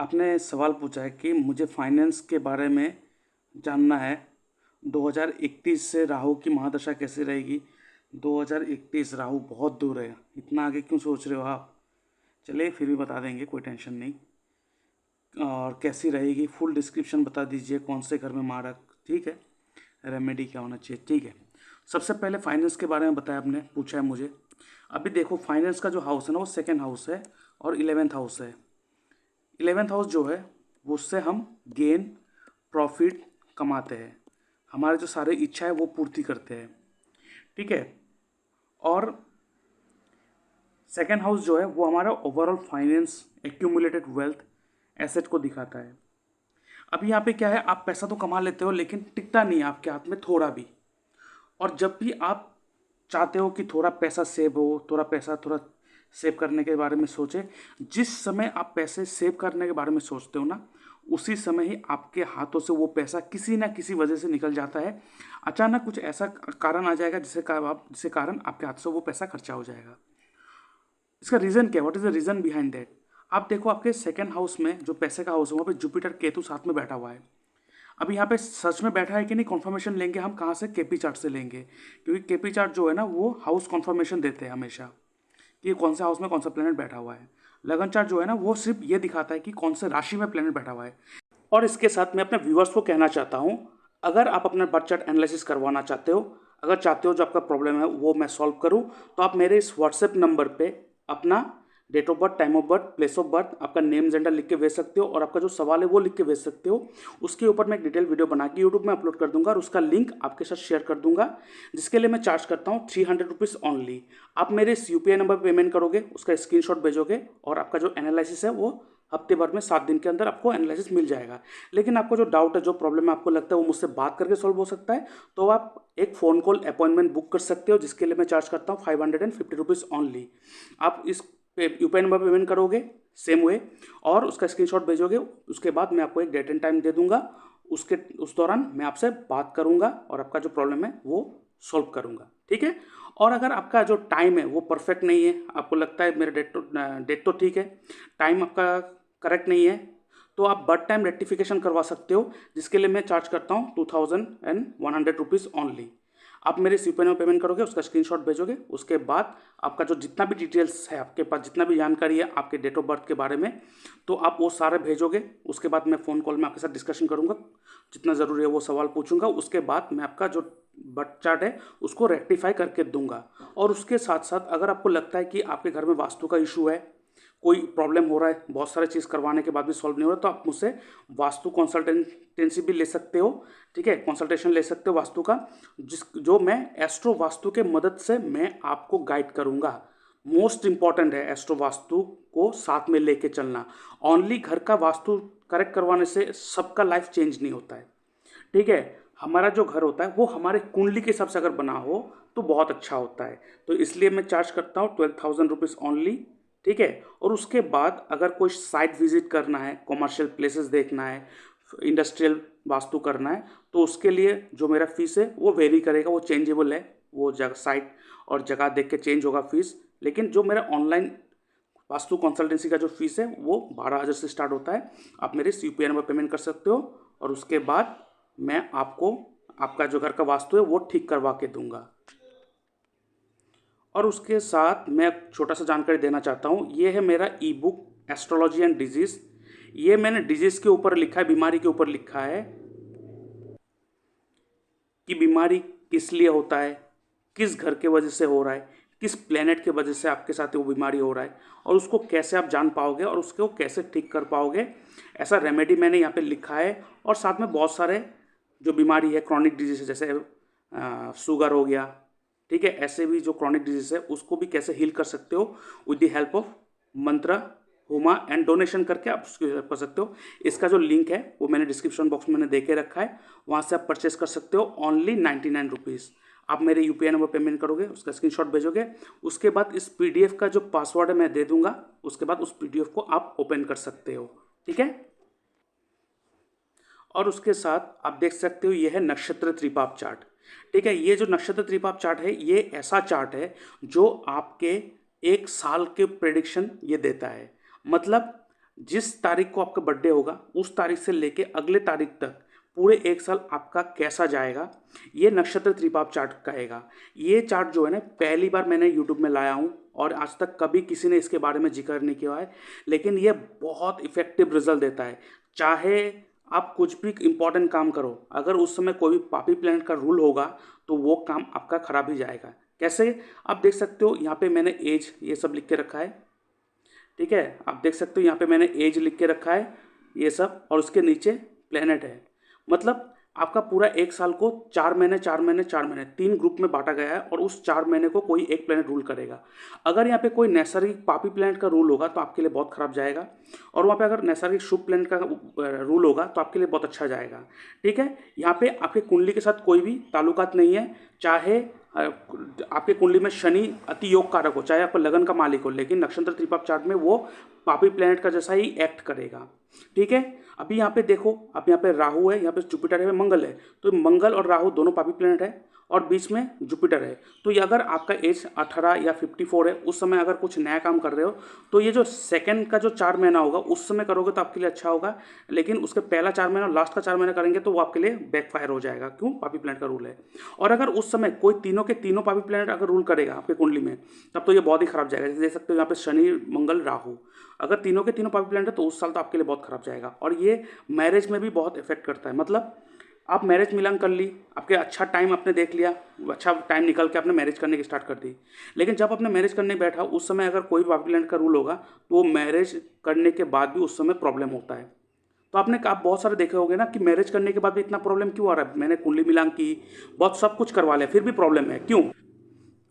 आपने सवाल पूछा है कि मुझे फाइनेंस के बारे में जानना है। 2031 से राहु की महादशा कैसी रहेगी। 2031 राहु बहुत दूर है, इतना आगे क्यों सोच रहे हो आप। चलिए फिर भी बता देंगे, कोई टेंशन नहीं। और कैसी रहेगी फुल डिस्क्रिप्शन बता दीजिए, कौन से घर में मारा, ठीक है, रेमेडी क्या होना चाहिए, ठीक है। सबसे पहले फाइनेंस के बारे में बताया, आपने पूछा है मुझे। अभी देखो, फाइनेंस का जो हाउस है ना, वो सेकेंड हाउस है और 11th हाउस है। 11th हाउस जो है वो उससे हम गेन प्रॉफिट कमाते हैं, हमारे जो सारे इच्छा है वो पूर्ति करते हैं, ठीक है। और सेकेंड हाउस जो है वो हमारा overall finance, accumulated wealth, asset को दिखाता है। अब यहाँ पे क्या है, आप पैसा तो कमा लेते हो लेकिन टिकता नहीं है आपके हाथ में थोड़ा भी। और जब भी आप चाहते हो कि थोड़ा पैसा सेव हो, थोड़ा सेव करने के बारे में सोचें, जिस समय आप पैसे सेव करने के बारे में सोचते हो ना, उसी समय ही आपके हाथों से वो पैसा किसी ना किसी वजह से निकल जाता है। अचानक कुछ ऐसा कारण आ जाएगा जिससे कारण आपके हाथ से वो पैसा खर्चा हो जाएगा। इसका रीज़न क्या है, what is the reason behind that. आप देखो, आपके सेकेंड हाउस में जो पैसे का हाउस है वहाँ पे जुपिटर केतु साथ में बैठा हुआ है। अभी यहाँ पे सच में बैठा है कि नहीं, कॉन्फर्मेशन लेंगे हम कहाँ से, केपी चार्ट से लेंगे, क्योंकि केपी चार्ट जो है ना वो हाउस कॉन्फर्मेशन देते हैं हमेशा कि कौन से हाउस में कौन सा प्लेनेट बैठा हुआ है। लगन चार्ट जो है ना वो सिर्फ ये दिखाता है कि कौन से राशि में प्लेनेट बैठा हुआ है। और इसके साथ मैं अपने व्यूअर्स को कहना चाहता हूँ, अगर आप अपना बर्थ चार्ट एनालिसिस करवाना चाहते हो, अगर चाहते हो जो आपका प्रॉब्लम है वो मैं सॉल्व करूँ, तो आप मेरे इस व्हाट्सएप नंबर पे अपना date of birth, time of birth, place of birth, आपका नेम जेंडर लिख के भेज सकते हो, और आपका जो सवाल है वो लिख के भेज सकते हो। उसके ऊपर मैं एक डिटेल वीडियो बना के यूट्यूब में अपलोड कर दूंगा और उसका लिंक आपके साथ शेयर कर दूंगा, जिसके लिए मैं चार्ज करता हूँ 300 रुपीज़ ऑनली। आप मेरे इस यूपीआई नंबर पर पेमेंट करोगे, उसका स्क्रीनशॉट भेजोगे, और आपका जो एनालिसिस है वो हफ्ते भर में 7 दिन के अंदर आपको एनालिसिस मिल जाएगा। लेकिन आपको जो डाउट है, जो प्रॉब्लम है, आपको लगता है वो मुझसे बात करके सॉल्व हो सकता है, तो आप एक फ़ोन कॉल अपॉइंटमेंट बुक कर सकते हो, जिसके लिए मैं चार्ज करता हूँ 550 रुपीज़ ऑनली। आप इस यूपीआई नंबर पेमेंट करोगे सेम वे, और उसका स्क्रीनशॉट भेजोगे, उसके बाद मैं आपको एक डेट एंड टाइम दे दूंगा। उस दौरान मैं आपसे बात करूंगा और आपका जो प्रॉब्लम है वो सॉल्व करूंगा, ठीक है। और अगर आपका जो टाइम है वो परफेक्ट नहीं है, आपको लगता है मेरा डेट तो ठीक है, टाइम आपका करेक्ट नहीं है, तो आप बर्थ टाइम रेक्टिफिकेशन करवा सकते हो, जिसके लिए मैं चार्ज करता हूँ 2100 रुपीज़ ऑनली। आप मेरे यूपीआई में पेमेंट करोगे, उसका स्क्रीनशॉट भेजोगे, उसके बाद आपका जो जितना भी डिटेल्स है, आपके पास जितना भी जानकारी है आपके डेट ऑफ बर्थ के बारे में, तो आप वो सारे भेजोगे। उसके बाद मैं फ़ोन कॉल में आपके साथ डिस्कशन करूँगा, जितना ज़रूरी है वो सवाल पूछूंगा। उसके बाद मैं आपका जो बर्थ चार्ट है उसको रेक्टिफाई करके दूंगा। और उसके साथ साथ अगर आपको लगता है कि आपके घर में वास्तु का इशू है, कोई प्रॉब्लम हो रहा है, बहुत सारे चीज़ करवाने के बाद भी सॉल्व नहीं हो रहा, तो आप मुझसे वास्तु कंसल्टेंसी भी ले सकते हो, ठीक है, कंसल्टेशन ले सकते हो वास्तु का, जो मैं एस्ट्रो वास्तु के मदद से मैं आपको गाइड करूंगा। मोस्ट इंपॉर्टेंट है एस्ट्रो वास्तु को साथ में लेके चलना। ओनली घर का वास्तु करेक्ट करवाने से सबका लाइफ चेंज नहीं होता है, ठीक है। हमारा जो घर होता है वो हमारे कुंडली के हिसाब से अगर बना हो तो बहुत अच्छा होता है। तो इसलिए मैं चार्ज करता हूँ 12,000 रुपीज़ ऑनली, ठीक है। और उसके बाद अगर कोई साइट विजिट करना है, कॉमर्शियल प्लेसेस देखना है, इंडस्ट्रियल वास्तु करना है, तो उसके लिए जो मेरा फीस है वो वेरी करेगा, वो चेंजेबल है, वो जगह साइट और जगह देख के चेंज होगा फीस। लेकिन जो मेरा ऑनलाइन वास्तु कंसल्टेंसी का जो फीस है वो 12,000 से स्टार्ट होता है। आप मेरे यूपीआई नंबर पेमेंट कर सकते हो, और उसके बाद मैं आपको आपका जो घर का वास्तु है वो ठीक करवा के दूंगा। और उसके साथ मैं छोटा सा जानकारी देना चाहता हूँ, ये है मेरा ई बुक एस्ट्रोलॉजी एंड डिजीज़। ये मैंने डिजीज़ के ऊपर लिखा है, बीमारी के ऊपर लिखा है कि बीमारी किस लिए होता है, किस घर के वजह से हो रहा है, किस प्लेनेट के वजह से आपके साथ वो बीमारी हो रहा है, और उसको कैसे आप जान पाओगे और उसको कैसे ठीक कर पाओगे, ऐसा रेमेडी मैंने यहाँ पे लिखा है। और साथ में बहुत सारे जो बीमारी है, क्रॉनिक डिजीज है, जैसे शुगर हो गया, ठीक है, ऐसे भी जो क्रॉनिक डिजीज है उसको भी कैसे हील कर सकते हो विद द हेल्प ऑफ मंत्र, होमा एंड डोनेशन करके आप उसको हेल्प कर सकते हो। इसका जो लिंक है वो मैंने डिस्क्रिप्शन बॉक्स में दे के रखा है, वहाँ से आप परचेस कर सकते हो ओनली 99 रुपीज़। आप मेरे यूपीआई नंबर पेमेंट करोगे, उसका स्क्रीनशॉट भेजोगे, उसके बाद इस पीडीएफ का जो पासवर्ड है मैं दे दूंगा, उसके बाद उस पीडीएफ को आप ओपन कर सकते हो, ठीक है। और उसके साथ आप देख सकते हो ये है नक्षत्र त्रिपाप चार्ट, ठीक है। ये जो नक्षत्र त्रिपाप चार्ट है ये ऐसा चार्ट है जो आपके एक साल के प्रेडिक्शन ये देता है। मतलब जिस तारीख को आपका बर्थडे होगा उस तारीख से लेके अगले तारीख तक पूरे एक साल आपका कैसा जाएगा, ये नक्षत्र त्रिपाप चार्ट कहेगा। ये चार्ट जो है ना पहली बार मैंने यूट्यूब में लाया हूँ और आज तक कभी किसी ने इसके बारे में जिक्र नहीं किया है, लेकिन ये बहुत इफेक्टिव रिजल्ट देता है। चाहे आप कुछ भी इंपॉर्टेंट काम करो, अगर उस समय कोई भी पापी प्लैनेट का रूल होगा तो वो काम आपका खराब ही जाएगा। कैसे? आप देख सकते हो यहाँ पे मैंने एज ये सब लिख के रखा है, ठीक है। आप देख सकते हो यहाँ पे मैंने एज लिख के रखा है ये सब, और उसके नीचे प्लेनेट है। मतलब आपका पूरा एक साल को 4 महीने 4 महीने 4 महीने 3 ग्रुप में बांटा गया है और उस 4 महीने को कोई एक प्लेनेट रूल करेगा। अगर यहाँ पे कोई नैसर्गिक पापी प्लेनेट का रूल होगा तो आपके लिए बहुत खराब जाएगा, और वहाँ पे अगर नैसर्गिक शुभ प्लेनेट का रूल होगा तो आपके लिए बहुत अच्छा जाएगा, ठीक है। यहाँ पे आपके कुंडली के साथ कोई भी ताल्लुकात नहीं है, चाहे आपके कुंडली में शनि अति योग कारक हो, चाहे आपका लगन का मालिक हो, लेकिन नक्षत्र त्रिपाप चार्ट में वो पापी प्लेनेट का जैसा ही एक्ट करेगा, ठीक है। अभी यहाँ पे देखो, अब यहाँ पे राहु है, यहाँ पे जुपिटर है, मंगल है, तो मंगल और राहु दोनों पापी प्लेनेट है और बीच में जुपिटर है। तो ये अगर आपका एज 18 या 54 है, उस समय अगर कुछ नया काम कर रहे हो तो ये जो सेकंड का जो 4 महीना होगा उस समय करोगे तो आपके लिए अच्छा होगा, लेकिन उसके पहला 4 महीना और लास्ट का 4 महीना करेंगे तो वो आपके लिए बैकफायर हो जाएगा। क्यों? पापी प्लेनेट का रूल है। और अगर उस समय कोई तीनों के तीनों पापी प्लेनेट अगर रूल करेगा आपके कुंडली में, तब तो ये बहुत ही खराब जाएगा। जैसे देख सकते हो यहाँ पे शनि मंगल राहु, अगर तीनों के तीनों पापी प्लेनेट है तो उस साल तो आपके लिए बहुत खराब जाएगा। और ये मैरिज में भी बहुत इफेक्ट करता है। मतलब आप मैरिज मिलन कर ली, आपके अच्छा टाइम आपने देख लिया, अच्छा टाइम निकल के आपने मैरिज करने की स्टार्ट कर दी, लेकिन जब आपने मैरिज करने बैठा उस समय अगर कोई पापी प्लेनेट का रूल होगा तो वो मैरिज करने के बाद भी उस समय प्रॉब्लम होता है। तो आप बहुत सारे देखे होंगे ना कि मैरिज करने के बाद भी इतना प्रॉब्लम क्यों आ रहा है, मैंने कुंडली मिलान की, बहुत सब कुछ करवा लिया, फिर भी प्रॉब्लम है। क्यों?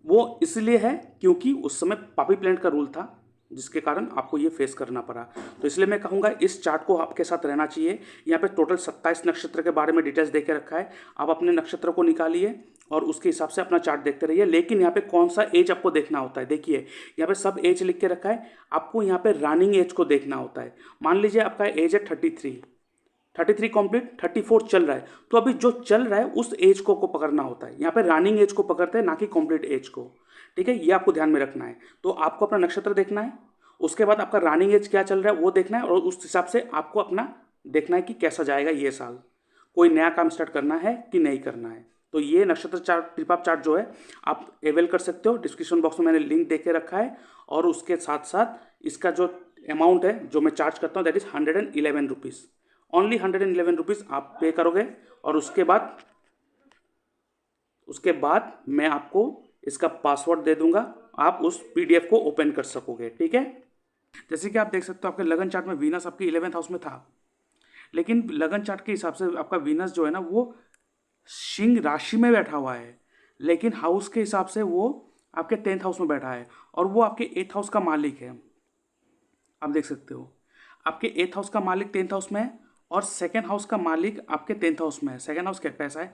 वो इसलिए है क्योंकि उस समय पापी प्लेनेट का रूल था जिसके कारण आपको ये फेस करना पड़ा। तो इसलिए मैं कहूँगा इस चार्ट को आपके साथ रहना चाहिए। यहाँ पे टोटल 27 नक्षत्र के बारे में डिटेल्स देके रखा है, आप अपने नक्षत्र को निकालिए और उसके हिसाब से अपना चार्ट देखते रहिए। लेकिन यहाँ पे कौन सा एज आपको देखना होता है, देखिए यहाँ पे सब एज लिख के रखा है, आपको यहाँ पे रनिंग एज को देखना होता है। मान लीजिए आपका एज है 33 कंप्लीट, 34 चल रहा है, तो अभी जो चल रहा है उस एज को पकड़ना होता है। यहाँ पे रनिंग एज को पकड़ते हैं, ना कि कंप्लीट एज को, ठीक है। ये आपको ध्यान में रखना है। तो आपको अपना नक्षत्र देखना है, उसके बाद आपका रनिंग एज क्या चल रहा है वो देखना है, और उस हिसाब से आपको अपना देखना है कि कैसा जाएगा ये साल, कोई नया काम स्टार्ट करना है कि नहीं करना है। तो ये नक्षत्र चार्ट त्रिपाप चार्ट जो है आप अवेल कर सकते हो, डिस्क्रिप्शन बॉक्स में मैंने लिंक दे के रखा है। और उसके साथ साथ इसका जो अमाउंट है जो मैं चार्ज करता हूँ that is 111 rupees, only 111 rupees आप पे करोगे, और उसके बाद मैं आपको इसका पासवर्ड दे दूंगा, आप उस पीडीएफ को ओपन कर सकोगे, ठीक है। जैसे कि आप देख सकते हो आपके लगन चार्ट में वीनस आपकी 11th हाउस में था, लेकिन लगन चार्ट के हिसाब से आपका वीनस जो है ना वो सिंह राशि में बैठा हुआ है, लेकिन हाउस के हिसाब से वो आपके 10th हाउस में बैठा है, और वो आपके 8th हाउस का मालिक है। आप देख सकते हो आपके 8th हाउस का मालिक 10th हाउस में है, और सेकेंड हाउस का मालिक आपके 10th हाउस में है। सेकेंड हाउस क्या पैसा है,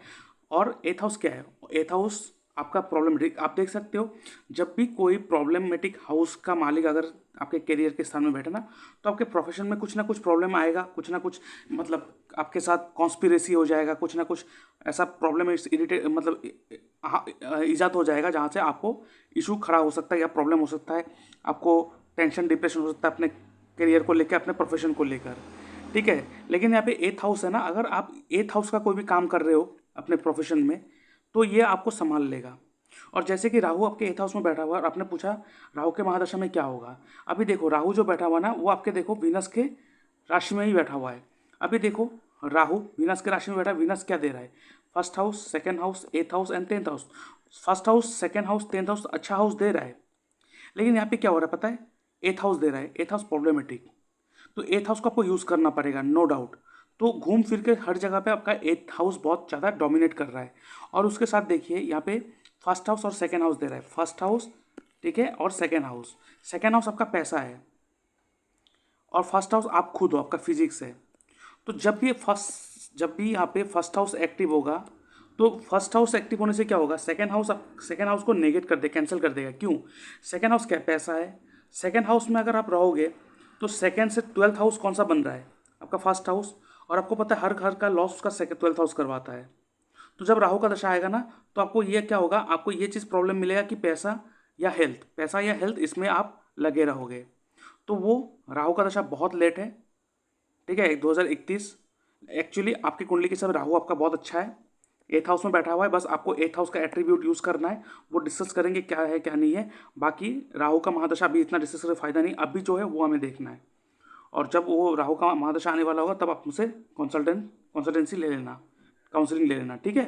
और 8th हाउस क्या है, 8th हाउस आपका प्रॉब्लमेटिक। आप देख सकते हो जब भी कोई प्रॉब्लमेटिक हाउस का मालिक अगर आपके करियर के स्थान में बैठे ना, तो आपके प्रोफेशन में कुछ ना कुछ प्रॉब्लम आएगा, कुछ ना कुछ मतलब आपके साथ कॉन्स्पिरेसी हो जाएगा, कुछ ना कुछ ऐसा प्रॉब्लम इरिटेट मतलब ईजाद हो जाएगा जहाँ से आपको इशू खड़ा हो सकता है या प्रॉब्लम हो सकता है, आपको टेंशन डिप्रेशन हो सकता है अपने करियर को लेकर, अपने प्रोफेशन को लेकर, ठीक है। लेकिन यहाँ पे 8th हाउस है ना, अगर आप 8th हाउस का कोई भी काम कर रहे हो अपने प्रोफेशन में तो ये आपको संभाल लेगा। और जैसे कि राहु आपके 8th हाउस में बैठा हुआ है, और आपने पूछा राहु के महादशा में क्या होगा, अभी देखो राहु जो बैठा हुआ ना वो आपके देखो वीनस के राशि में ही बैठा हुआ है। अभी देखो राहु वीनस के राशि में बैठा है, वीनस क्या दे रहा है, first house, second house, 8th house and 10th house. First house, second house, 10th house अच्छा हाउस दे रहा है, लेकिन यहाँ पे क्या हो रहा है पता है, 8th हाउस दे रहा है, 8th हाउस प्रॉब्लमेटिक। तो 8th हाउस को आपको यूज़ करना पड़ेगा नो डाउट। तो घूम फिर के हर जगह पे आपका 8th हाउस बहुत ज़्यादा डोमिनेट कर रहा है। और उसके साथ देखिए यहाँ पे फर्स्ट हाउस और सेकेंड हाउस दे रहा है, फर्स्ट हाउस ठीक है, और सेकेंड हाउस। सेकेंड हाउस आपका पैसा है और फर्स्ट हाउस आप खुद हो, आपका फिजिक्स है। तो जब भी यहाँ पे फर्स्ट हाउस एक्टिव होगा तो फर्स्ट हाउस एक्टिव होने से क्या होगा, सेकेंड हाउस को नेगेट कर दे, कैंसिल कर देगा। क्यों? सेकेंड हाउस क्या पैसा है। सेकेंड हाउस में अगर आप रहोगे तो सेकेंड से 12th हाउस कौन सा बन रहा है, आपका फर्स्ट हाउस। और आपको पता है हर घर का लॉस उसका 12th हाउस करवाता है। तो जब राहु का दशा आएगा ना तो आपको ये क्या होगा, आपको ये चीज़ प्रॉब्लम मिलेगा कि पैसा या हेल्थ इसमें आप लगे रहोगे। तो वो राहु का दशा बहुत लेट है, ठीक है, 2031। एक्चुअली आपकी कुंडली के सब राहु आपका बहुत अच्छा है, 8th हाउस में बैठा हुआ है, बस आपको 8th हाउस का एट्रीब्यूट यूज़ करना है। वो डिस्कस करेंगे क्या है क्या नहीं है। बाकी राहु का महादशा अभी इतना डिस्कस करके फायदा नहीं, अभी जो है वो हमें देखना है। और जब वो राहु का महादशा आने वाला होगा तब आप मुझसे कंसल्टेंसी ले लेना, काउंसलिंग ले लेना, ठीक है।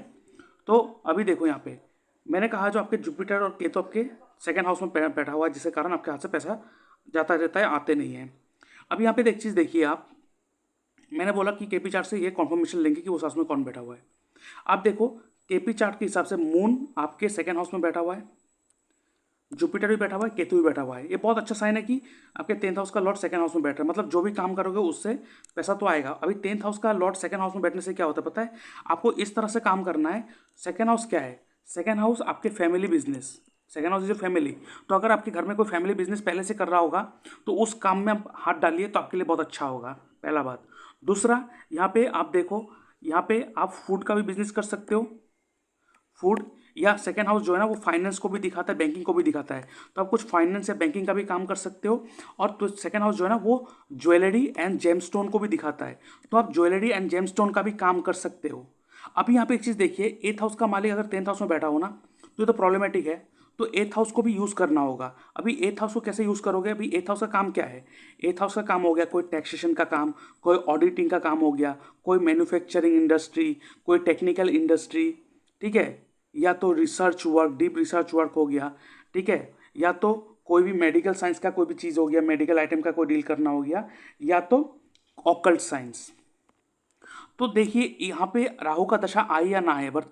तो अभी देखो यहाँ पे मैंने कहा जो आपके जुपिटर और केतु आपके सेकंड हाउस में बैठा हुआ है, जिसके कारण आपके हाथ से पैसा जाता रहता है, आते नहीं है। अब यहाँ पे एक चीज़ देखिए आप, मैंने बोला कि केपी चार्ट से ये कॉन्फर्मेशन लेंगे कि उस हाउस में कौन बैठा हुआ है। आप देखो केपी चार्ट के हिसाब से मून आपके सेकंड हाउस में बैठा हुआ है, जुपिटर भी बैठा हुआ है, केतु भी बैठा हुआ है। ये बहुत अच्छा साइन है कि आपके 10th हाउस का लॉर्ड सेकंड हाउस में बैठ रहा है, मतलब जो भी काम करोगे उससे पैसा तो आएगा। अभी 10th हाउस का लॉर्ड सेकंड हाउस में बैठने से क्या होता है पता है आपको, इस तरह से काम करना है। सेकंड हाउस क्या है, सेकंड हाउस आपके family business, second house is your family. तो अगर आपके घर में कोई फैमिली बिजनेस पहले से कर रहा होगा तो उस काम में आप हाथ डालिए तो आपके लिए बहुत अच्छा होगा, पहला बात। दूसरा, यहाँ पे आप देखो, यहाँ पे आप फूड का भी बिजनेस कर सकते हो, फूड, या सेकेंड हाउस जो है ना वो फाइनेंस को भी दिखाता है, बैंकिंग को भी दिखाता है, तो आप कुछ फाइनेंस या बैंकिंग का भी काम कर सकते हो। और तो सेकेंड हाउस जो है ना वो ज्वेलरी एंड जेमस्टोन को भी दिखाता है, तो आप ज्वेलरी एंड जेमस्टोन का भी काम कर सकते हो। अभी यहाँ पे एक चीज़ देखिए, 8th हाउस का मालिक अगर 10th हाउस में बैठा हो ना तो ये तो प्रॉब्लमेटिक है, तो 8th हाउस को भी यूज़ करना होगा। अभी 8th हाउस को कैसे यूज़ करोगे, अभी 8th हाउस का काम क्या है, 8th हाउस का काम हो गया कोई टैक्सेशन का काम, कोई ऑडिटिंग का काम हो गया, कोई मैन्युफैक्चरिंग इंडस्ट्री, कोई टेक्निकल इंडस्ट्री, ठीक है, या तो research work, deep research work हो गया, ठीक है, या तो कोई भी मेडिकल साइंस का कोई भी चीज़ हो गया, मेडिकल आइटम का कोई डील करना हो गया, या तो ऑकल्ट साइंस। तो देखिए यहाँ पे राहु का दशा आई या ना है, बट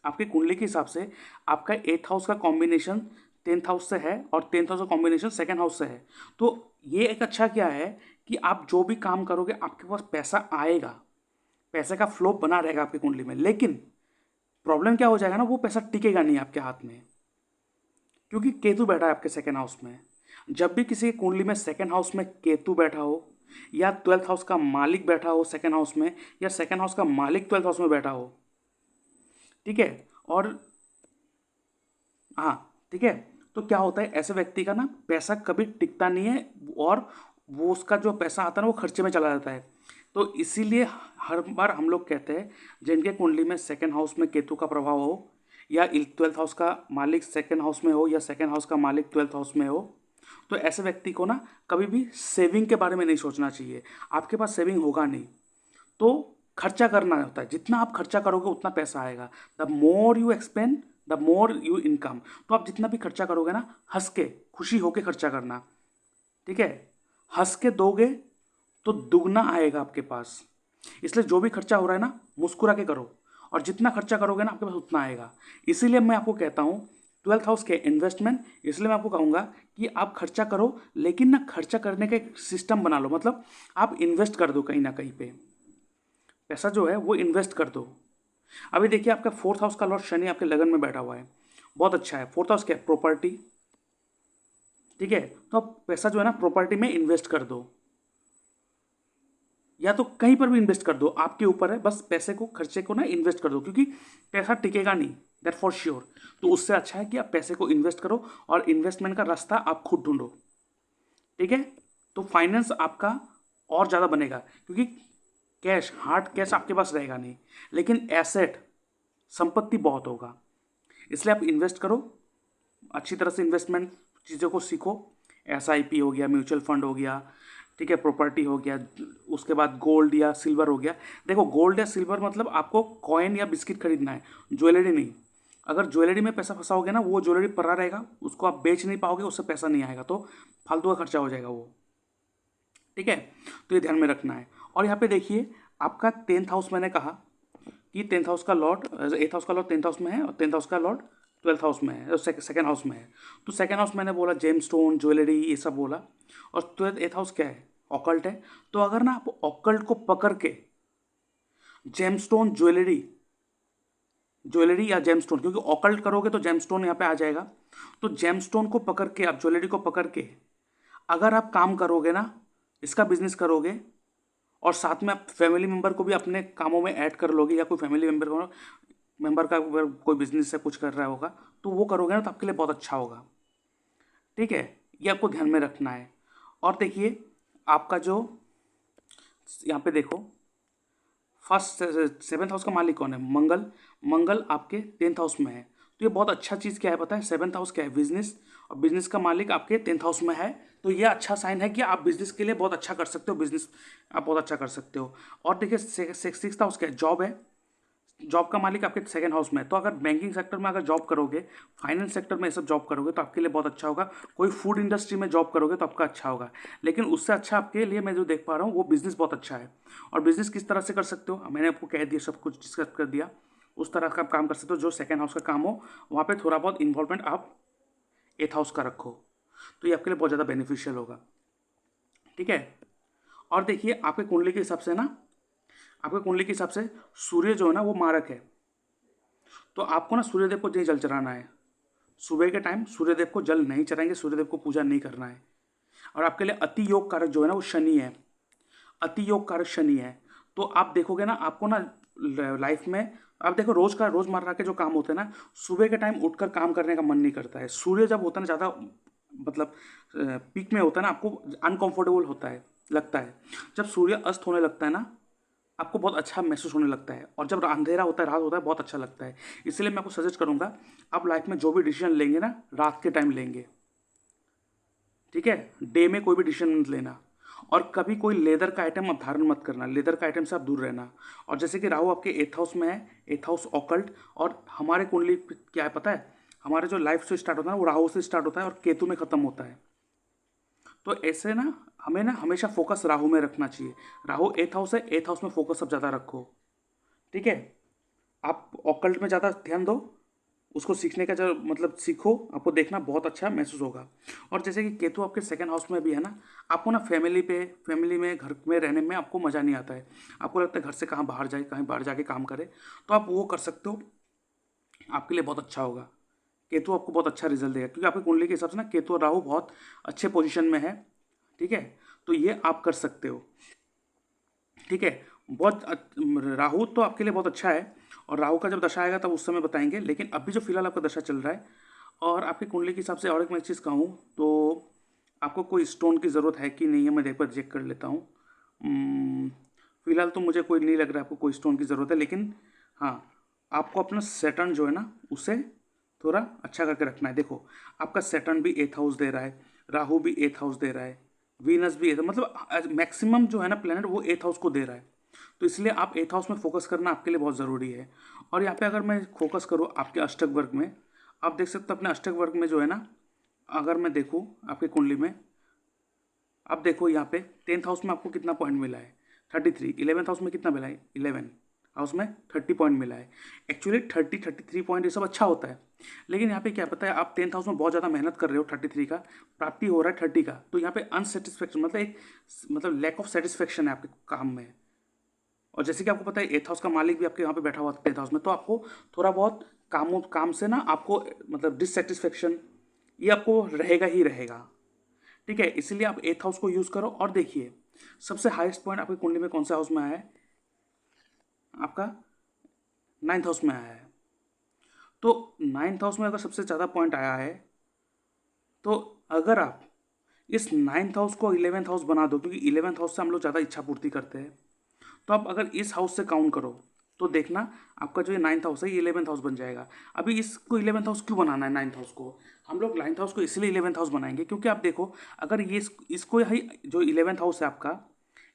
आपकी कुंडली के हिसाब से आपका 8th हाउस का कॉम्बिनेशन 10th हाउस से है और 10th हाउस का कॉम्बिनेशन सेकेंड हाउस से है। तो ये एक अच्छा क्या है कि आप जो भी काम करोगे आपके पास पैसा आएगा, पैसे का फ्लो बना रहेगा आपकी कुंडली में। लेकिन प्रॉब्लम क्या हो जाएगा ना, वो पैसा टिकेगा नहीं आपके हाथ में, क्योंकि केतु बैठा है आपके सेकेंड हाउस में। जब भी किसी की कुंडली में सेकेंड हाउस में केतु बैठा हो, या 12th हाउस का मालिक बैठा हो सेकेंड हाउस में, या सेकेंड हाउस का मालिक 12th हाउस में बैठा हो, ठीक है, और हाँ, ठीक है, तो क्या होता है ऐसे व्यक्ति का ना पैसा कभी टिकता नहीं है, और वो उसका जो पैसा आता है ना वो खर्चे में चला जाता है। तो इसीलिए हर बार हम लोग कहते हैं जिनके कुंडली में सेकेंड हाउस में केतु का प्रभाव हो, या 12th हाउस का मालिक सेकेंड हाउस में हो, या सेकेंड हाउस का मालिक 12th हाउस में हो, तो ऐसे व्यक्ति को ना कभी भी सेविंग के बारे में नहीं सोचना चाहिए। आपके पास सेविंग होगा नहीं, तो खर्चा करना होता है, जितना आप खर्चा करोगे उतना पैसा आएगा। The more you expand the more you income. तो आप जितना भी खर्चा करोगे ना, हंस के खुशी होके खर्चा करना, ठीक है, हंस के दोगे तो दुगना आएगा आपके पास। इसलिए जो भी खर्चा हो रहा है ना मुस्कुरा के करो, और जितना खर्चा करोगे ना आपके पास उतना आएगा। इसीलिए मैं आपको कहता हूँ 12th हाउस के इन्वेस्टमेंट, इसलिए मैं आपको कहूँगा कि आप खर्चा करो, लेकिन ना खर्चा करने का एक सिस्टम बना लो, मतलब आप इन्वेस्ट कर दो कहीं ना कहीं पे, पैसा जो है वो इन्वेस्ट कर दो। अभी देखिए आपका 4th हाउस का लॉर्ड शनि आपके लगन में बैठा हुआ है, बहुत अच्छा है। 4th हाउस क्या है, प्रॉपर्टी, ठीक है, तो आप पैसा जो है ना प्रॉपर्टी में इन्वेस्ट कर दो, या तो कहीं पर भी इन्वेस्ट कर दो, आपके ऊपर है, बस पैसे को खर्चे को ना इन्वेस्ट कर दो, क्योंकि पैसा टिकेगा नहीं, दैट फॉर श्योर। तो उससे अच्छा है कि आप पैसे को इन्वेस्ट करो, और इन्वेस्टमेंट का रास्ता आप खुद ढूंढो, ठीक है। तो फाइनेंस आपका और ज़्यादा बनेगा, क्योंकि कैश, हार्ड कैश आपके पास रहेगा नहीं, लेकिन एसेट, संपत्ति बहुत होगा। इसलिए आप इन्वेस्ट करो, अच्छी तरह से इन्वेस्टमेंट चीज़ों को सीखो। SIP हो गया, म्यूचुअल फंड हो गया, ठीक है, प्रॉपर्टी हो गया, उसके बाद गोल्ड या सिल्वर हो गया। देखो गोल्ड या सिल्वर मतलब आपको कॉइन या बिस्किट खरीदना है, ज्वेलरी नहीं। अगर ज्वेलरी में पैसा फंसाओगे ना, वो ज्वेलरी पड़ा रहेगा, उसको आप बेच नहीं पाओगे, उससे पैसा नहीं आएगा, तो फालतू का खर्चा हो जाएगा वो, ठीक है। तो ये ध्यान में रखना है। और यहाँ पे देखिए आपका 10th हाउस, मैंने कहा कि 10th हाउस का लॉर्ड, 8th हाउस का लॉर्ड 10th हाउस में है, और 10th हाउस का लॉर्ड 12th हाउस में है, सेकेंड हाउस में है। तो सेकेंड हाउस मैंने बोला जेम स्टोन, ज्वेलरी, ये सब बोला। और 8th हाउस क्या है, ऑकल्ट है। तो अगर ना आप ऑकल्ट को पकड़ के जेमस्टोन, ज्वेलरी या जेमस्टोन, क्योंकि ऑकल्ट करोगे तो जेमस्टोन यहाँ पे आ जाएगा, तो जेमस्टोन को पकड़ के, आप ज्वेलरी को पकड़ के अगर आप काम करोगे ना, इसका बिजनेस करोगे, और साथ में आप फैमिली मेम्बर को भी अपने कामों में ऐड कर लोगे, या कोई फैमिली मेम्बर का अगर कोई बिजनेस से कुछ कर रहा होगा तो वो करोगे ना, तो आपके लिए बहुत अच्छा होगा, ठीक है। ये आपको ध्यान में रखना है। और देखिए आपका जो यहाँ पे देखो फर्स्ट सेवन्थ हाउस का मालिक कौन है, मंगल। मंगल आपके 10th हाउस में है। तो ये बहुत अच्छा चीज़ क्या है पता है, 7th हाउस क्या है, बिजनेस। और बिजनेस का मालिक आपके 10th हाउस में है। तो ये अच्छा साइन है कि आप बिजनेस के लिए बहुत अच्छा कर सकते हो, बिजनेस आप बहुत अच्छा कर सकते हो। और देखिए 6th हाउस क्या है, जॉब है। जॉब का मालिक आपके 2nd हाउस में है। तो अगर बैंकिंग सेक्टर में अगर जॉब करोगे, फाइनेंस सेक्टर में ये सब जॉब करोगे तो आपके लिए बहुत अच्छा होगा। कोई फूड इंडस्ट्री में जॉब करोगे तो आपका अच्छा होगा। लेकिन उससे अच्छा आपके लिए मैं जो देख पा रहा हूँ वो बिजनेस बहुत अच्छा है। और बिजनेस किस तरह से कर सकते हो, मैंने आपको कह दिया, सब कुछ डिस्कस कर दिया। उस तरह का आप काम कर सकते हो जो 2nd हाउस का काम हो, वहाँ पे थोड़ा बहुत इन्वॉल्वमेंट आप 8th हाउस का रखो, तो ये आपके लिए बहुत ज़्यादा बेनिफिशियल होगा। ठीक है। और देखिए आपके कुंडली के हिसाब से ना, आपके कुंडली के हिसाब से सूर्य जो है ना वो मारक है। तो आपको ना सूर्यदेव को नहीं जल चढ़ाना है। सुबह के टाइम सूर्यदेव को जल नहीं चढ़ाएंगे, सूर्यदेव को पूजा नहीं करना है। और आपके लिए अति योग कारक जो है ना वो शनि है। अति योग कारक शनि है। तो आप देखोगे ना, आपको ना लाइफ में, आप देखो रोजमर्रा के जो काम होते हैं ना, सुबह के टाइम उठकर काम करने का मन नहीं करता है। सूर्य जब होता है ना ज़्यादा, मतलब पीक में होता है ना, आपको अनकंफर्टेबल होता है, लगता है। जब सूर्य अस्त होने लगता है ना, आपको बहुत अच्छा महसूस होने लगता है। और जब अंधेरा होता है, रात होता है, बहुत अच्छा लगता है। इसलिए मैं आपको सजेस्ट करूंगा, आप लाइफ में जो भी डिसीजन लेंगे ना, रात के टाइम लेंगे। ठीक है, डे में कोई भी डिसीजन मत लेना। और कभी कोई लेदर का आइटम आप धारण मत करना, लेदर का आइटम से आप दूर रहना। और जैसे कि राहु आपके 8th हाउस में है, 8th हाउस ऑकल्ट। और हमारे कुंडली क्या है पता है, हमारे जो लाइफ से स्टार्ट होता है ना वो राहु से स्टार्ट होता है और केतु में खत्म होता है। तो ऐसे ना हमें ना हमेशा फोकस राहु में रखना चाहिए। राहु 8th हाउस है, 8th हाउस में फोकस अब ज़्यादा रखो। ठीक है। आप ऑकल्ट में ज़्यादा ध्यान दो, उसको सीखने का जो मतलब सीखो, आपको देखना बहुत अच्छा महसूस होगा। और जैसे कि केतु आपके 2nd हाउस में भी है ना, आपको ना फैमिली में घर में रहने में आपको मज़ा नहीं आता है। आपको लगता है घर से कहाँ बाहर जाए, कहीं बाहर जाके काम करे। तो आप वो कर सकते हो, आपके लिए बहुत अच्छा होगा। केतु आपको बहुत अच्छा रिजल्ट देगा, क्योंकि आपकी कुंडली के हिसाब से ना केतु और राहु बहुत अच्छे पोजीशन में है। ठीक है। तो ये आप कर सकते हो। ठीक है। राहु तो आपके लिए बहुत अच्छा है। और राहु का जब दशा आएगा तब उस समय बताएंगे, लेकिन अभी जो फिलहाल आपका दशा चल रहा है। और आपकी कुंडली के हिसाब से और एक मैं चीज़ कहूँ तो आपको कोई स्टोन की ज़रूरत है कि नहीं है, मैं देखकर चेक कर लेता हूँ। फिलहाल तो मुझे कोई नहीं लग रहा है आपको कोई स्टोन की ज़रूरत है, लेकिन हाँ, आपको अपना सैटर्न जो है ना उसे थोड़ा अच्छा करके रखना है। देखो आपका सैटर्न भी 8th हाउस दे रहा है, राहु भी 8th हाउस दे रहा है, वीनस भी 8th, मतलब मैक्सिमम जो है ना प्लेनेट वो 8th हाउस को दे रहा है। तो इसलिए आप 8th हाउस में फोकस करना आपके लिए बहुत ज़रूरी है। और यहाँ पे अगर मैं फोकस करूँ आपके अष्टक वर्ग में, आप देख सकते हो अपने अष्टक वर्ग में जो है ना, अगर मैं देखूँ आपकी कुंडली में, अब देखो यहाँ पे 10th हाउस में आपको कितना पॉइंट मिला है, 33। 11th हाउस में कितना मिला है, 11 हाउस में 30 पॉइंट मिला है। एक्चुअली 33 पॉइंट ये सब अच्छा होता है। लेकिन यहाँ पे क्या पता है, आप 10th हाउस में बहुत ज़्यादा मेहनत कर रहे हो, 33 का प्राप्ति हो रहा है 30 का। तो यहाँ पे अनसेटिस्फेक्शन मतलब एक मतलब लैक ऑफ सेटिस्फेक्शन है आपके काम में। और जैसे कि आपको पता है 8th हाउस का मालिक भी आपके यहाँ पे बैठा हुआ है 10th हाउस में, तो आपको थोड़ा बहुत काम से ना आपको मतलब डिससेटिस्फेक्शन ये आपको रहेगा ही रहेगा। ठीक है। इसलिए आप 8th हाउस को यूज़ करो। और देखिए सबसे हाईएस्ट पॉइंट आपकी कुंडली में कौन सा हाउस में आया है, आपका 9th हाउस में आया है। तो 9th हाउस में अगर सबसे ज़्यादा पॉइंट आया है, तो अगर आप इस 9th हाउस को 11th हाउस बना दो, क्योंकि 11th हाउस से हम लोग ज़्यादा इच्छा पूर्ति करते हैं, तो आप अगर इस हाउस से काउंट करो तो देखना आपका जो ये 9th हाउस है ये 11th हाउस बन जाएगा। अभी इसको 11th हाउस क्यों बनाना है, 9th हाउस को हम लोग 9th हाउस को इसलिए 11th हाउस बनाएंगे, क्योंकि आप देखो अगर ये इसको ही जो 11th हाउस है आपका,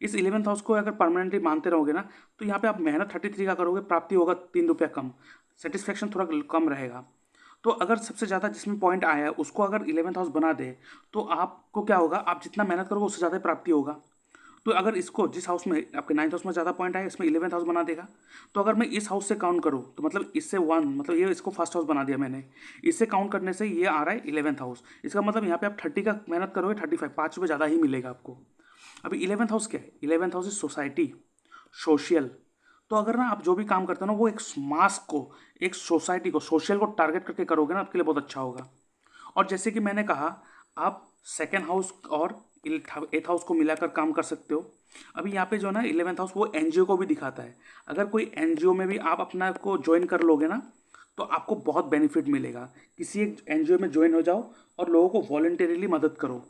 इस 11th हाउस को अगर परमानेंटली मानते रहोगे ना, तो यहाँ पे आप मेहनत 33 का करोगे, प्राप्ति होगा 3 रुपया कम, सेटिस्फेक्शन थोड़ा कम रहेगा। तो अगर सबसे ज़्यादा जिसमें पॉइंट आया है उसको अगर 11th हाउस बना दे, तो आपको क्या होगा, आप जितना मेहनत करोगे उससे ज़्यादा प्राप्ति होगा। तो अगर इसको जिस हाउस में आपके 9th हाउस में ज़्यादा पॉइंट आए, इसमें 11th हाउस बना देगा। तो अगर मैं इस हाउस से काउंट करूँ तो मतलब इससे 1, मतलब ये इसको फर्स्ट हाउस बना दिया मैंने, इससे काउंट करने से ये आ रहा है 11th हाउस। इसका मतलब यहाँ पे आप 30 का मेहनत करोगे, 35 5 रुपये ज़्यादा ही मिलेगा आपको। अभी 11th हाउस क्या है, 11th house is society, social. तो अगर ना आप जो भी काम करते हो ना वो एक मास को, एक सोसाइटी को, सोशल को टारगेट करके करोगे ना, आपके लिए बहुत अच्छा होगा। और जैसे कि मैंने कहा, आप 2nd हाउस और 8th हाउस को मिलाकर काम कर सकते हो। अभी यहाँ पे जो ना 11th हाउस वो एनजीओ को भी दिखाता है। अगर कोई एनजीओ में भी आप अपना को ज्वाइन कर लोगे ना, तो आपको बहुत बेनिफिट मिलेगा। किसी एक एनजीओ में ज्वाइन हो जाओ और लोगों को वॉलंटरीली मदद करो।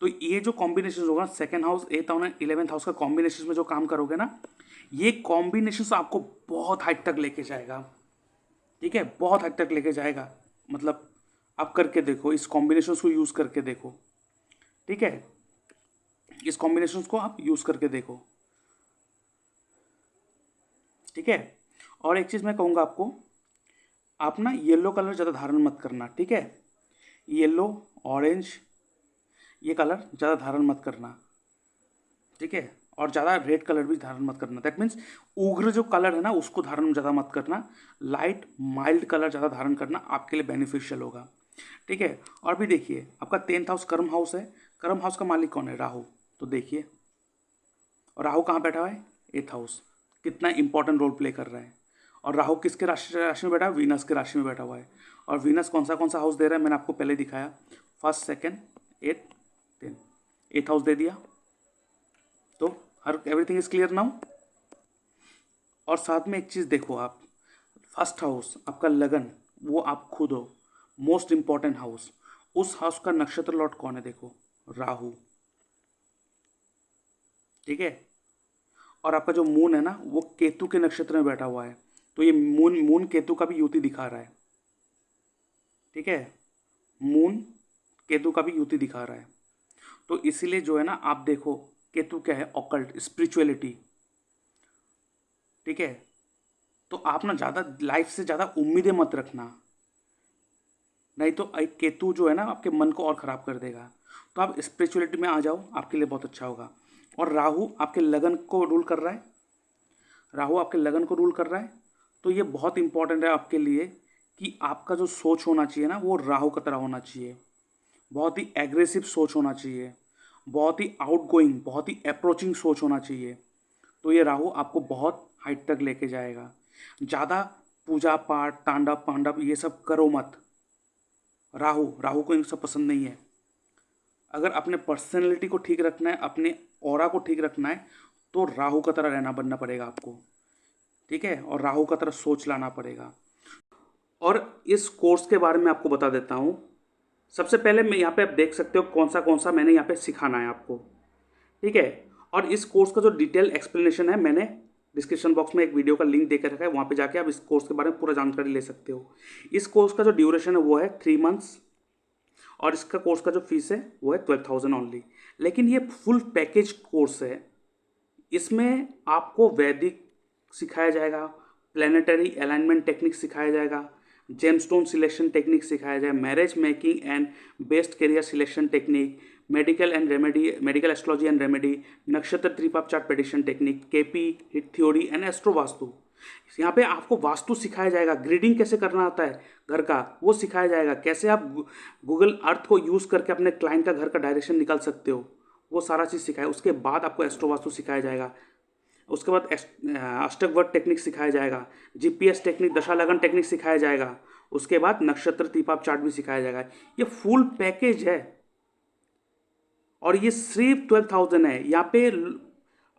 तो ये जो कॉम्बिनेशन होगा, सेकेंड हाउस, एथ हाउस, 11th हाउस का कॉम्बिनेशन में जो काम करोगे ना, ये कॉम्बिनेशन आपको बहुत हाइट तक लेके जाएगा। ठीक है, बहुत हद तक लेके जाएगा। मतलब आप करके देखो, इस कॉम्बिनेशन को यूज़ करके देखो। ठीक है, इस कॉम्बिनेशन को आप यूज़ करके देखो। ठीक है, और एक चीज़ मैं कहूँगा आपको, आप ना येलो कलर ज़्यादा धारण मत करना। ठीक है, येलो, ऑरेंज, ये कलर ज़्यादा धारण मत करना। ठीक है, और ज़्यादा रेड कलर भी धारण मत करना। दैट मीन्स उग्र जो कलर है ना, उसको धारण ज़्यादा मत करना। लाइट माइल्ड कलर ज़्यादा धारण करना आपके लिए बेनिफिशियल होगा। ठीक है, और भी देखिए, आपका 10th हाउस कर्म हाउस है। कर्म हाउस का मालिक कौन है? राहु। तो देखिए, और राहु कहाँ बैठा हुआ है? 8th house. कितना इंपॉर्टेंट रोल प्ले कर रहा है। और राहु किसके राशि में बैठा है? वीनस के राशि में बैठा हुआ है। और वीनस कौन सा हाउस दे रहा है? मैंने आपको पहले दिखाया, फर्स्ट, सेकेंड, 8, 10। 8th हाउस दे दिया। तो her everything is clear now. और साथ में एक चीज़ देखो आप, फर्स्ट हाउस आपका लगन, वो आप खुद हो, मोस्ट इंपॉर्टेंट हाउस। उस हाउस का नक्षत्र लॉर्ड कौन है? देखो, राहु। ठीक है, और आपका जो मून है ना, वो केतु के नक्षत्र में बैठा हुआ है। तो ये मून मून केतु का भी युति दिखा रहा है। ठीक है, मून केतु का भी युति दिखा रहा है। तो इसीलिए जो है ना, आप देखो, केतु क्या है? Occult, spirituality. ठीक है, तो आप ना ज़्यादा लाइफ से ज़्यादा उम्मीदें मत रखना, नहीं तो एक केतु जो है ना, आपके मन को और ख़राब कर देगा। तो आप स्पिरिचुअलिटी में आ जाओ, आपके लिए बहुत अच्छा होगा। और राहु आपके लगन को रूल कर रहा है। राहु आपके लगन को रूल कर रहा है। तो ये बहुत इंपॉर्टेंट है आपके लिए कि आपका जो सोच होना चाहिए ना, वो राहु की तरह होना चाहिए। बहुत ही एग्रेसिव सोच होना चाहिए, बहुत ही आउटगोइंग, बहुत ही अप्रोचिंग सोच होना चाहिए। तो ये राहु आपको बहुत हाइट तक लेके जाएगा। ज़्यादा पूजा पाठ, तांडव पांडव ये सब करो मत। राहु राहु को इन सब पसंद नहीं है। अगर अपने पर्सनैलिटी को ठीक रखना है, अपने ऑरा को ठीक रखना है, तो राहु का तरह रहना बनना पड़ेगा आपको। ठीक है, और राहु का तरह सोच लाना पड़ेगा। और इस कोर्स के बारे में आपको बता देता हूँ। सबसे पहले मैं यहाँ पे आप देख सकते हो कौन सा मैंने यहाँ पे सिखाना है आपको। ठीक है, और इस कोर्स का जो डिटेल एक्सप्लेनेशन है, मैंने डिस्क्रिप्शन बॉक्स में एक वीडियो का लिंक देकर रखा है, वहाँ पे जाके आप इस कोर्स के बारे में पूरा जानकारी ले सकते हो। इस कोर्स का जो ड्यूरेशन है वो है 3 मंथ्स, और इसका कोर्स का जो फीस है वो है 12,000 ओनली। लेकिन ये फुल पैकेज कोर्स है। इसमें आपको वैदिक सिखाया जाएगा, प्लानिटरी अलाइनमेंट टेक्निक सिखाया जाएगा, जेमस्टोन सिलेक्शन टेक्निक सिखाया जाएगा, marriage making and best career selection technique, medical astrology and remedy, nakshatra त्रिपाप chart prediction technique, KP hit theory and astro vastu. यहाँ पे आपको वास्तु सिखाया जाएगा, ग्रिडिंग कैसे करना होता है घर का वो सिखाया जाएगा, कैसे आप गूगल अर्थ को यूज़ करके अपने क्लाइंट का घर का डायरेक्शन निकाल सकते हो, वो सारा चीज़ सिखाया। उसके बाद आपको एस्ट्रो वास्तु सिखाया जाएगा। उसके बाद अष्टक वर्ड टेक्निक सिखाया जाएगा, जीपीएस टेक्निक, दशा लगन टेक्निक सिखाया जाएगा। उसके बाद नक्षत्र तीपाप चार्ट भी सिखाया जाएगा। ये फुल पैकेज है, और ये सिर्फ 12,000 है। यहाँ पे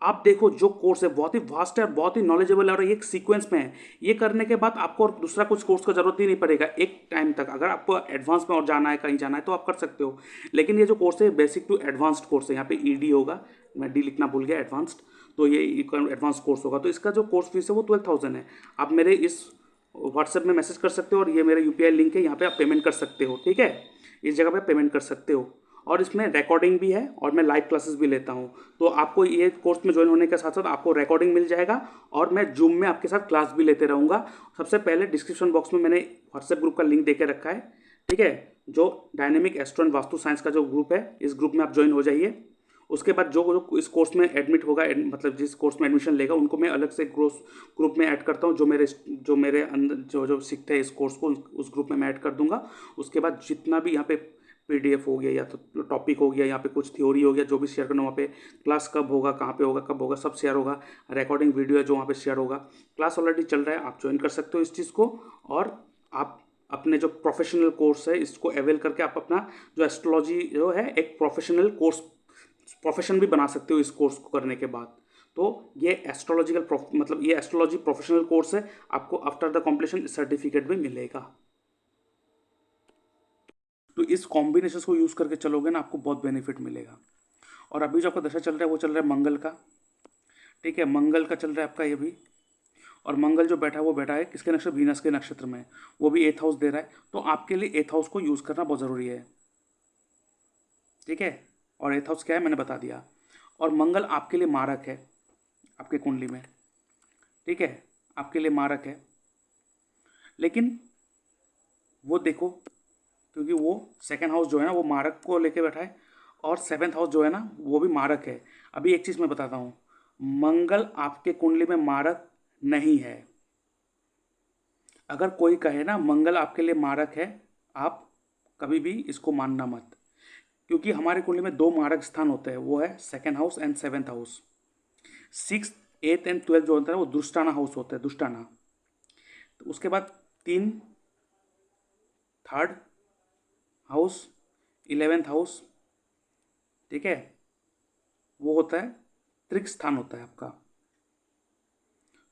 आप देखो, जो कोर्स है बहुत ही वास्ट है, बहुत ही नॉलेजेबल है, और एक सीक्वेंस में है। ये करने के बाद आपको और दूसरा कुछ कोर्स का जरूरत ही नहीं पड़ेगा एक टाइम तक। अगर आपको एडवांस में और जाना है, कहीं जाना है, तो आप कर सकते हो। लेकिन ये जो कोर्स है बेसिक टू एडवांस्ड कोर्स है। यहाँ पे ईडी होगा, मैं डी लिखना भूल गया, एडवांस्ड। तो ये एडवांस कोर्स होगा। तो इसका जो कोर्स फीस है वो 12,000 है। आप मेरे इस व्हाट्सएप में मैसेज कर सकते हो, और ये मेरा यूपीआई लिंक है, यहाँ पे आप पेमेंट कर सकते हो। ठीक है, इस जगह पे पेमेंट कर सकते हो। और इसमें रिकॉर्डिंग भी है, और मैं लाइव क्लासेस भी लेता हूँ। तो आपको ये कोर्स में ज्वाइन होने के साथ साथ आपको रिकॉर्डिंग मिल जाएगा, और मैं जूम में आपके साथ क्लास भी लेते रहूँगा। सबसे पहले डिस्क्रिप्शन बॉक्स में मैंने व्हाट्सएप ग्रुप का लिंक दे के रखा है। ठीक है, जो dynamic astro and vastu science का जो ग्रुप है, इस ग्रुप में आप ज्वाइन हो जाइए। उसके बाद जो जो इस कोर्स में एडमिट होगा, मतलब जिस कोर्स में एडमिशन लेगा, उनको मैं अलग से ग्रुप में ऐड करता हूँ। जो मेरे अंदर जो सीखते हैं इस कोर्स को, उस ग्रुप में मैं ऐड कर दूंगा। उसके बाद जितना भी यहाँ पे पीडीएफ हो गया, या तो टॉपिक हो गया, यहाँ पे कुछ थ्योरी हो गया, जो भी शेयर करना, वहाँ पे क्लास कब होगा, कहाँ पे होगा, कब होगा, सब शेयर होगा। रिकॉर्डिंग वीडियो है जो वहाँ पे शेयर होगा। क्लास ऑलरेडी चल रहा है, आप ज्वाइन कर सकते हो इस चीज़ को। और आप अपने जो प्रोफेशनल कोर्स है, इसको अवेल करके आप अपना जो एस्ट्रोलॉजी जो है एक प्रोफेशनल कोर्स, प्रोफेशन भी बना सकते हो इस कोर्स को करने के बाद। तो ये मतलब ये एस्ट्रोलॉजी प्रोफेशनल कोर्स है। आपको आफ्टर द कॉम्प्लीशन सर्टिफिकेट भी मिलेगा। तो इस कॉम्बिनेशन को यूज़ करके चलोगे ना, आपको बहुत बेनिफिट मिलेगा। और अभी जो आपका दशा चल रहा है वो चल रहा है मंगल का, ठीक है, मंगल का चल रहा है आपका ये भी। और मंगल जो बैठा है वो बैठा है किसके नक्षत्र, वीनस के नक्षत्र में, वो भी 8th हाउस दे रहा है। तो आपके लिए 8th हाउस को यूज़ करना बहुत ज़रूरी है, ठीक है। और 8th हाउस क्या है मैंने बता दिया। और मंगल आपके लिए मारक है आपके कुंडली में, ठीक है, आपके लिए मारक है। लेकिन वो देखो, क्योंकि वो सेकंड हाउस जो है ना वो मारक को लेके बैठा है, और 7th हाउस जो है ना वो भी मारक है। अभी एक चीज़ मैं बताता हूँ, मंगल आपके कुंडली में मारक नहीं है। अगर कोई कहे ना मंगल आपके लिए मारक है, आप कभी भी इसको मानना मत, क्योंकि हमारे कुंडली में दो मारक स्थान होते हैं, वो है second house and 7th house. 6th 8th and 12th जो होता है वो दुष्टाना हाउस होता है, दुष्टाना। तो उसके बाद 3 थर्ड हाउस, 11th हाउस, ठीक है, वो होता है त्रिक स्थान होता है आपका।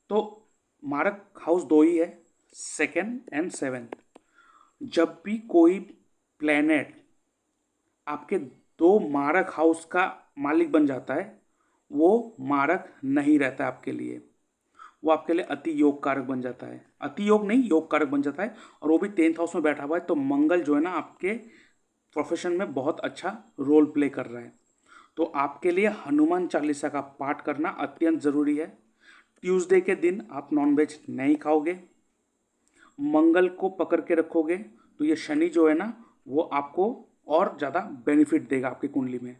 तो मारक हाउस दो ही है, सेकंड एंड 7th। जब भी कोई प्लेनेट आपके दो मारक हाउस का मालिक बन जाता है, वो मारक नहीं रहता है आपके लिए, वो आपके लिए अति योग कारक बन जाता है। अति योग नहीं, योग कारक बन जाता है। और वो भी 10th हाउस में बैठा हुआ है, तो मंगल जो है ना आपके प्रोफेशन में बहुत अच्छा रोल प्ले कर रहा है। तो आपके लिए हनुमान चालीसा का पाठ करना अत्यंत ज़रूरी है। ट्यूसडे के दिन आप नॉनवेज नहीं खाओगे, मंगल को पकड़ के रखोगे, तो ये शनि जो है ना वो आपको और ज़्यादा बेनिफिट देगा आपकी कुंडली में,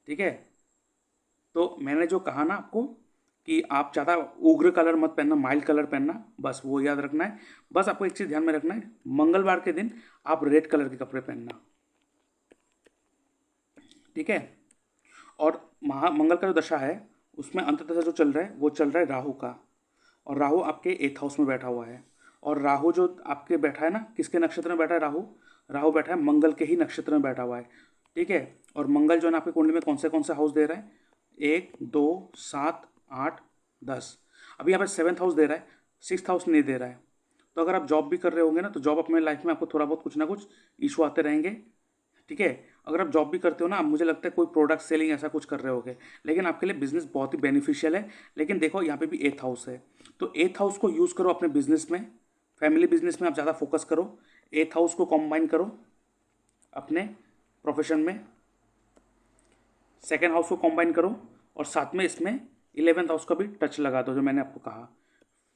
ठीक है। तो मैंने जो कहा ना आपको कि आप ज़्यादा उग्र कलर मत पहनना, माइल्ड कलर पहनना, बस वो याद रखना है। बस आपको एक चीज़ ध्यान में रखना है, मंगलवार के दिन आप रेड कलर के कपड़े पहनना, ठीक है। और मंगल का जो दशा है उसमें अंतदशा जो चल रहा है वो चल रहा है राहु का, और राहु आपके 8th हाउस में बैठा हुआ है। और राहु जो आपके बैठा है ना, किसके नक्षत्र में बैठा है राहु, राहु बैठा है मंगल के ही नक्षत्र में बैठा हुआ है, ठीक है। और मंगल जो है ना आपकी कुंडली में कौन से हाउस दे रहा है, 1 2 7 8 10। अभी यहाँ पे 7th हाउस दे रहा है, 6th हाउस नहीं दे रहा है। तो अगर आप जॉब भी कर रहे होंगे ना, तो जॉब अपने लाइफ में आपको थोड़ा बहुत कुछ ना कुछ इशू आते रहेंगे, ठीक है। अगर आप जॉब भी करते हो ना, मुझे लगता है कोई प्रोडक्ट सेलिंग ऐसा कुछ कर रहे होगे, लेकिन आपके लिए बिजनेस बहुत ही बेनिफिशियल है। लेकिन देखो यहाँ पे भी 8th हाउस है, तो 8th हाउस को यूज़ करो अपने बिजनेस में, फैमिली बिजनेस में आप ज़्यादा फोकस करो। 8th हाउस को कॉम्बाइन करो अपने प्रोफेशन में, सेकेंड हाउस को कॉम्बाइन करो, और साथ में इसमें 11th हाउस का भी टच लगा दो, जो मैंने आपको कहा।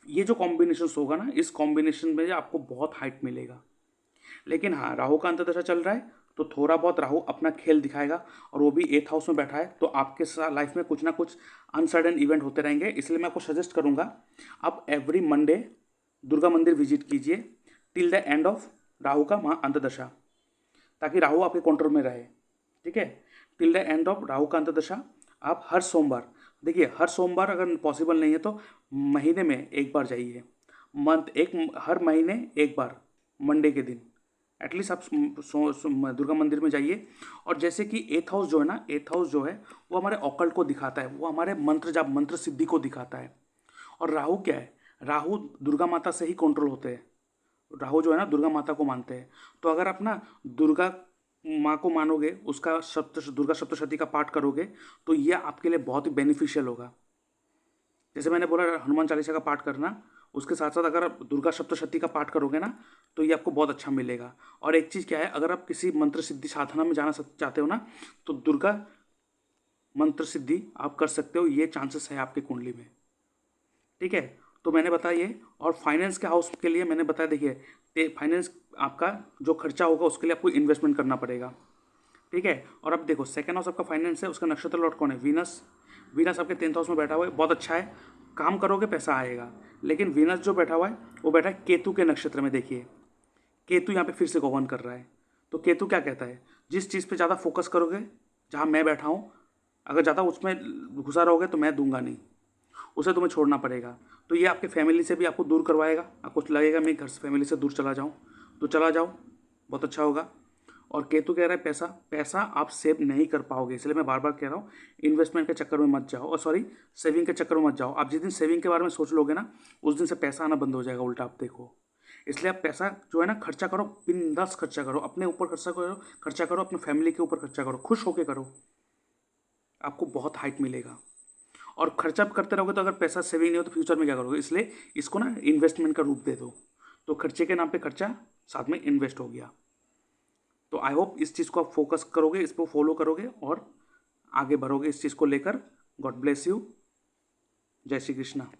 ये जो कॉम्बिनेशन होगा ना, इस कॉम्बिनेशन में आपको बहुत हाइट मिलेगा। लेकिन हाँ, राहु का अंतर्दशा चल रहा है, तो थोड़ा बहुत राहु अपना खेल दिखाएगा, और वो भी 8th हाउस में बैठा है, तो आपके साथ लाइफ में कुछ ना कुछ अनसर्टन इवेंट होते रहेंगे। इसलिए मैं आपको सजेस्ट करूंगा, आप एवरी मंडे दुर्गा मंदिर विजिट कीजिए till the end of Rahu का अंतर्दशा, ताकि राहु आपके कंट्रोल में रहे, ठीक है। Till the end of Rahu का अंतर्दशा आप हर सोमवार, देखिए हर सोमवार अगर पॉसिबल नहीं है तो महीने में एक बार जाइए, हर महीने एक बार मंडे के दिन एटलीस्ट आप दुर्गा मंदिर में जाइए। और जैसे कि 8th हाउस जो है ना, 8th हाउस जो है वो हमारे ऑकल्ट को दिखाता है, वो हमारे मंत्र जाप मंत्र सिद्धि को दिखाता है। और राहु क्या है, राहु दुर्गा माता से ही कंट्रोल होते हैं, राहु जो है ना दुर्गा माता को मानते हैं। तो अगर आप ना दुर्गा माँ को मानोगे, उसका दुर्गा सप्तशती का पाठ करोगे, तो ये आपके लिए बहुत ही बेनिफिशियल होगा। जैसे मैंने बोला हनुमान चालीसा का पाठ करना, उसके साथ साथ अगर आप दुर्गा सप्तशती का पाठ करोगे ना, तो ये आपको बहुत अच्छा मिलेगा। और एक चीज़ क्या है, अगर आप किसी मंत्र सिद्धि साधना में जाना चाहते हो ना, तो दुर्गा मंत्र सिद्धि आप कर सकते हो, ये चांसेस है आपके कुंडली में, ठीक है। तो मैंने बताया ये। और फाइनेंस के हाउस के लिए मैंने बताया, देखिए फाइनेंस आपका जो खर्चा होगा उसके लिए आपको इन्वेस्टमेंट करना पड़ेगा, ठीक है। और अब देखो सेकंड हाउस आपका फाइनेंस है, उसका नक्षत्र लॉर्ड कौन है, वीनस। वीनस आपके 10th हाउस में बैठा हुआ है, बहुत अच्छा है, काम करोगे पैसा आएगा। लेकिन वीनस जो बैठा हुआ है वो बैठा है केतु के नक्षत्र में, देखिए केतु यहाँ पे फिर से गवर्न कर रहा है। तो केतु क्या कहता है, जिस चीज़ पे ज़्यादा फोकस करोगे, जहाँ मैं बैठा हूँ, अगर ज़्यादा उसमें घुसा रहोगे तो मैं दूंगा नहीं, उसे तुम्हें छोड़ना पड़ेगा। तो ये आपके फैमिली से भी आपको दूर करवाएगा, आपको लगेगा मैं घर से फैमिली से दूर चला जाऊँ, तो चला जाओ, बहुत अच्छा होगा। और केतु कह रहा है पैसा, पैसा आप सेव नहीं कर पाओगे, इसलिए मैं बार बार कह रहा हूँ इन्वेस्टमेंट के चक्कर में मत जाओ, और सॉरी सेविंग के चक्कर में मत जाओ। आप जिस दिन सेविंग के बारे में सोच लोगे ना, उस दिन से पैसा आना बंद हो जाएगा, उल्टा आप देखो। इसलिए आप पैसा जो है ना खर्चा करो, बिंदास खर्चा करो, अपने ऊपर खर्चा करो, अपने फैमिली के ऊपर खर्चा करो, खुश होके करो, आपको बहुत हाइट मिलेगा। और खर्चा करते रहोगे तो अगर पैसा सेविंग नहीं हो तो फ्यूचर में क्या करोगे, इसलिए इसको ना इन्वेस्टमेंट का रूप दे दो। तो खर्चे के नाम पे खर्चा साथ में इन्वेस्ट हो गया। तो आई होप इस चीज़ को आप फोकस करोगे, इस पर फॉलो करोगे और आगे बढ़ोगे इस चीज़ को लेकर। God bless you. जय श्री कृष्णा।